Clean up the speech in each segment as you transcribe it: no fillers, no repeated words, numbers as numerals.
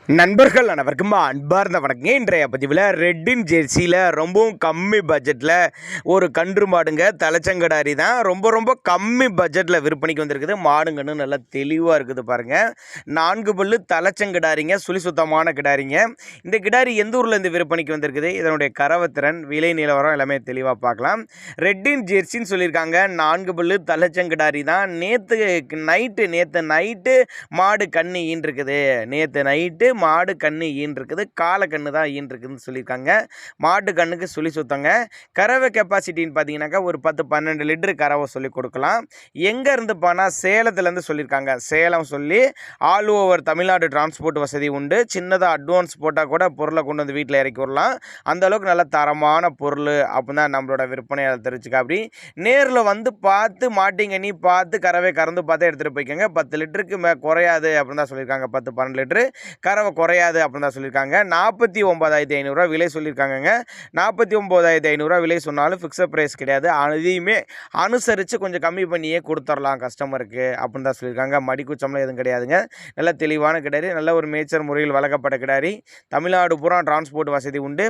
நண்பர்கள் அனைவருக்கும் அன்பார்ந்த வணக்கங்க. இன்றைய பதிவில் ரெட்டின் ஜெர்சியில் ரொம்பவும் கம்மி பட்ஜெட்டில் ஒரு கன்று மாடுங்க. தலைச்சங்கடாரி தான். ரொம்ப கம்மி பட்ஜெட்டில் விற்பனைக்கு வந்திருக்குது. மாடுங்கன்னு நல்லா தெளிவாக இருக்குது பாருங்கள். 4 பல்லு தலைச்சங்கடாரிங்க. சுழி சுத்தமான கிடாரிங்க. இந்த கிடாரி எந்த ஊர்லேருந்து விற்பனைக்கு வந்திருக்குது, இதனுடைய கறவத்திறன், விலை நிலவரம் எல்லாமே தெளிவாக பார்க்கலாம். ரெட்டின் ஜெர்சின்னு சொல்லியிருக்காங்க. 4 பல்லு தலைச்சங்கடாரி தான். நேற்று நைட்டு மாடு கண்ணு ஈன்றிருக்குது. நேற்று நைட்டு மாடு கண்ணு ஈன்றிருக்குது. காலை கண்ணு தான் ஈன்றிருக்குதுன்னு சொல்லியிருக்காங்க. மாட்டு கண்ணுக்கு சுழி சுத்தங்க. கறவை கெப்பாசிட்டின்னு பார்த்தீங்கன்னாக்கா ஒரு 10-12 லிட்டரு கறவை சொல்லி கொடுக்கலாம். எங்கேருந்து போனால் சேலத்துலேருந்து சொல்லியிருக்காங்க. சேலம் சொல்லி ஆல் ஓவர் தமிழ்நாடு டிரான்ஸ்போர்ட் வசதி உண்டு. சின்னதாக அட்வான்ஸ் போட்டால் கூட பொருளை கொண்டு வந்து வீட்டில் இறக்கி விடலாம். அந்தளவுக்கு நல்ல தரமான பொருள் அப்படின்னு தான் நம்மளோட விற்பனையாளர் தெரிஞ்சுக்க. அப்படி நேரில் வந்து பார்த்து மாட்டிங்கண்ணி பார்த்து கறவை கறந்து பார்த்து எடுத்துகிட்டு போய்க்கோங்க. 10 லிட்டருக்கு குறையாது அப்படின்னு தான் சொல்லியிருக்காங்க. 10-12 லிட்டரு கறவை குறையாது அப்படின்னு தான் சொல்லியிருக்காங்க. 49,500 விலை சொல்லியிருக்காங்கங்க. 49,500 விலை சொன்னாலும் ஃபிக்ஸட் ப்ரைஸ் கிடையாது. அதையுமே அனுசரித்து கொஞ்சம் கம்மி பண்ணியே கொடுத்துடலாம் கஸ்டமருக்கு அப்படின்னு தான் சொல்லியிருக்காங்க. மடிக்குச்சம்லாம் எதுவும் கிடையாதுங்க. நல்ல தெளிவான கிடாரி, நல்ல ஒரு மேய்ச்சல் முறையில் வளர்க்கப்பட்ட கிடாரி. தமிழ்நாடு பூரா டிரான்ஸ்போர்ட் வசதி உண்டு.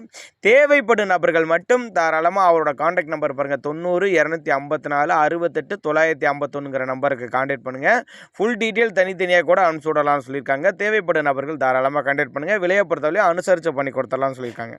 தேவைப்படும் நபர்கள் மட்டும் தாராளமாக அவரோட கான்டாக்ட் நம்பர் பாருங்கள். 90-254-68-951 நம்பருக்கு கான்டாக்ட் பண்ணுங்கள். ஃபுல் டீட்டெயில் தனித்தனியாக கூட அனுப்பிச்சு விடலாம்னு சொல்லியிருக்காங்க. தேவைப்படும் நபர்கள் தாராளமாக கான்டாக்ட் பண்ணுங்கள். விலையை பொறுத்தவரையும் அனுசரித்து பண்ணி கொடுத்துடலாம்னு சொல்லியிருக்காங்க.